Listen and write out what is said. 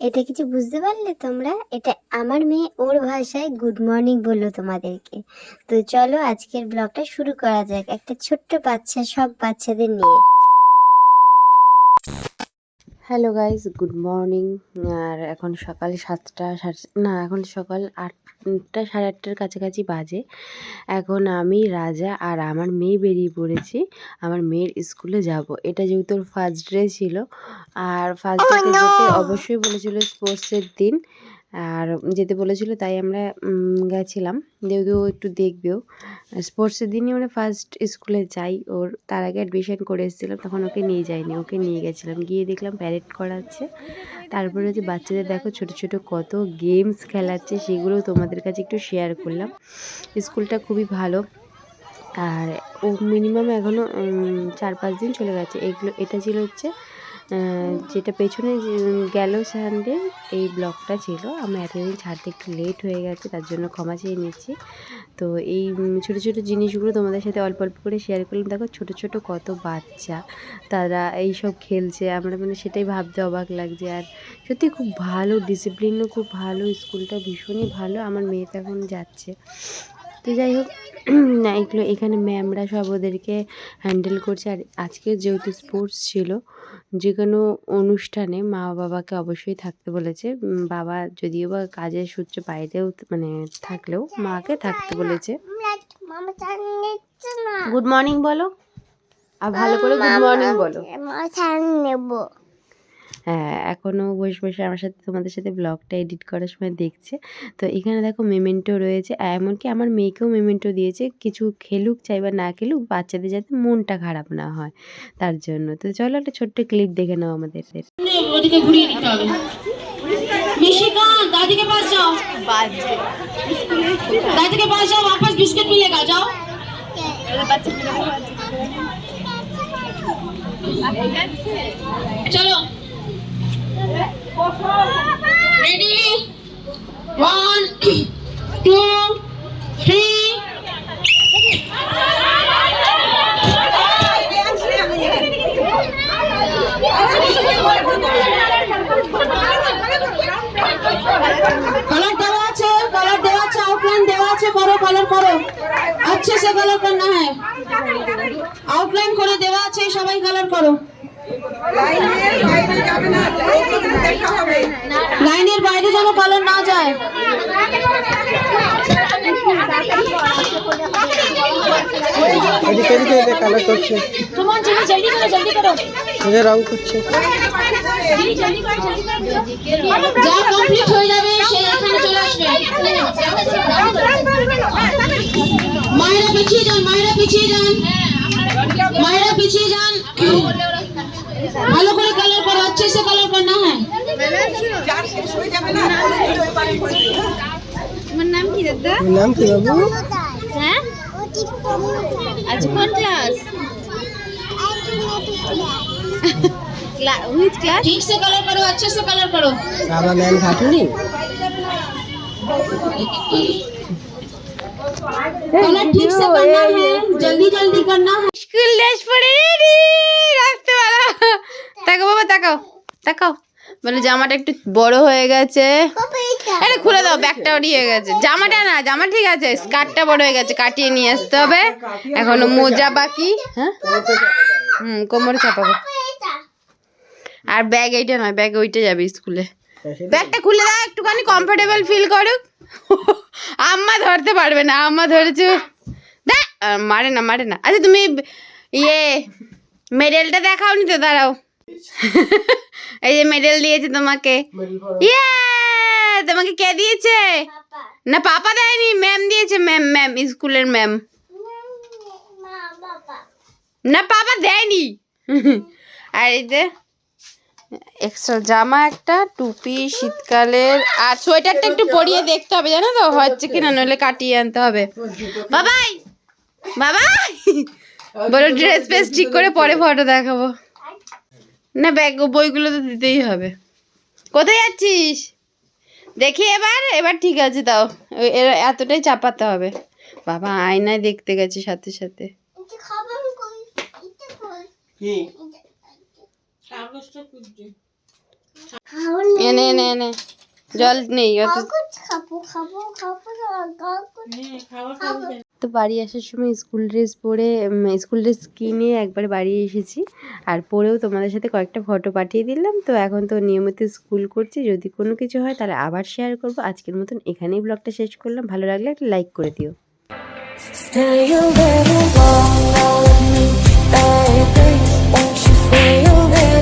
এটা কিছু বুঝতে পারলে তোমরা? এটা আমার মেয়ে ওর ভাষায় গুড মর্নিং বললো তোমাদেরকে। তো চলো আজকের ব্লগটা শুরু করা যাক একটা ছোট্ট বাচ্চা, সব বাচ্চাদের নিয়ে। Hello guys, good morning. আর এখন সকাল 7টা, না এখন সকাল 8টা, সাড়ে 8টার কাছাকাছি বাজে। এখন আমি, রাজা আর আমার মেয়ে বেরিয়ে পড়েছি আমার মেয়ের স্কুলে যাব। এটা যেহেতু ওর ফার্স্ট ডে ছিল, আর ফার্স্ট ডেতে যেতে অবশ্যই বলেছিল, স্পোর্টসের দিন আর যেতে বলেছিল, তাই আমরা গেছিলাম, যেহেতু একটু দেখবেও। স্পোর্টসের দিনই আমরা ফার্স্ট স্কুলে যাই ওর। তার আগে অ্যাডমিশন করে এসেছিলাম, তখন ওকে নিয়ে যাইনি, ওকে নিয়ে গেছিলাম। গিয়ে দেখলাম প্যারেড করাচ্ছে। তারপরে হচ্ছে বাচ্চাদের দেখো ছোট ছোট কত গেমস খেলাচ্ছে, সেগুলো তোমাদের কাছে একটু শেয়ার করলাম। স্কুলটা খুবই ভালো, আর ও মিনিমাম এখনও 4-5 দিন চলে গেছে। এটা ছিল হচ্ছে যেটা পেছনে গেল সানডে এই ব্লগটা ছিল। আমরা এতদিন ছাড়তে একটু লেট হয়ে গেছে, তার জন্য ক্ষমা চেয়ে নিচ্ছি। তো এই ছোটো ছোটো জিনিসগুলো তোমাদের সাথে অল্প অল্প করে শেয়ার করলাম। দেখো ছোটো ছোটো কত বাচ্চা, তারা এই সব খেলছে, আমরা মানে সেটাই ভাবতে অবাক লাগছে। আর সত্যি খুব ভালো, ডিসিপ্লিনও খুব ভালো, স্কুলটা ভীষণই ভালো। আমার মেয়ে তো এখন যাচ্ছে। তো যাই হোক, না এখানে ম্যামরা সব ওদেরকে হ্যান্ডেল করছে। আর আজকে যেহেতু স্পোর্টস ছিল, যে কোনো অনুষ্ঠানে মা বাবাকে অবশ্যই থাকতে বলেছে। বাবা যদিও বা কাজের সূত্রে বাইরেও মানে থাকলেও মাকে থাকতে বলেছে। গুড মর্নিং বলো, আর ভালো করে গুড মর্নিং বলো। হ্যাঁ, এখনও বসে বসে আমার সাথে, তোমাদের সাথে ব্লগটা এডিট করার সময় দেখছে। তো এখানে দেখো মেমেন্টো রয়েছে, এমনকি আমার মেয়েকেও মেমেন্টো দিয়েছে। কিছু খেলুক চাই বা না খেলুক, বাচ্চাদের যাতে মনটা খারাপ না হয় তার জন্য। তো চলো একটা ছোট্ট ক্লিপ দেখে নাও আমাদের। ওদিকে ঘুরিয়ে দিতে হবে। मिशिका दादी के पास जाओ, दादी के पास जाओ, वापस बिस्किट मिलेगा, जाओ। चलो रेडी, 1 2 3। कलर देवा আছে, आउटलाइन देवा আছে, करो कलर करो, अच्छे से कलर करना है। आउटलाइन করে দেওয়া আছে, সবাই কালার করো। লাইনের বাইরে যেন কালার না যায়। এদিকে এদিকে কালার করছে, তোমার জন্য জলদি করো এটা রং করছে। যা কমপ্লিট হয়ে যাবে সে এখানে চলে আসবে। মায়েরা পিছিয়ে যান, মায়েরা পিছিয়ে যান। ভালো করে কালার করো, अच्छे से कलर करना है। তোমার নাম কি দাদা? নাম কি বাবু? হ্যাঁ, আচ্ছা কোন ক্লাস? Which class? ठीक से कलर करो, अच्छे से कलर करो। বাবা ম্যাম খাটুনি कलर ठीक से करना है, जल्दी जल्दी करना है। স্কুল ড্রেস পরে রেডি, রাখতে পারো। তাকাও বাবা, তাকাও। বলে জামাটা একটু বড় হয়ে গেছে, আরে খুলে দাও, ব্যাগটা উড়িয়ে গেছে। জামাটা না, জামা ঠিক আছে, স্কার্টটা বড় হয়ে গেছে, কাটিয়ে নিয়ে আসতে হবে। এখনো মোজা বাকি। হ্যাঁ, কোমরে চাপাবো। আর ব্যাগ এইটা নয়, ব্যাগ ওইটা যাবে স্কুলে। ব্যাগটা খুলে দাও, একটুখানি কমফোর্টেবল ফিল করুক। আম্মা ধরতে পারবে না, আম্মা ধরেছে। মারে না। আচ্ছা তুমি মেডেলটা দেখাওনি তো, দাঁড়াও। এই যে মেডেল দিয়েছে তোমাকে। তোমাকে কে দিয়েছে? না পাপা দেয়নি, ম্যাম দিয়েছে, ম্যাম স্কুলের ম্যাম। না পাপা দেয়নি। আর এই যে এক্সট্রা জামা একটা, টুপি শীতকালের, আর সোয়েটারটা একটু পরিয়ে দেখতে হবে, জানো তো হচ্ছে কিনা, নইলে কাটিয়ে আনতে হবে। বাবাই বলো ড্রেস ফ্রেস ঠিক করে পরে ফটো দেখাবো। না ব্যাগ বইগুলো তো দিতেই হবে। কোথায় যাচ্ছিস দেখি? এবার ঠিক আছে, তাও এতটাই চাপাতে হবে। বাবা আয়নায় দেখতে গেছে সাথে সাথে। এনে এনে এনে জল নেই অত। তো বাড়ি আসার সময় স্কুল ড্রেস পরে স্কুল ড্রেস কিনে একবার বাড়ি এসেছি, আর পরেও তোমাদের সাথে কয়েকটা ফটো পাঠিয়ে দিলাম। তো এখন তো নিয়মিত স্কুল করছি, যদি কোনো কিছু হয় তাহলে আবার শেয়ার করব। আজকের মতন এখানেই ব্লগটা শেষ করলাম। ভালো লাগলে একটা লাইক করে দিও। Stay a little longer with me, baby. Won't you stay a little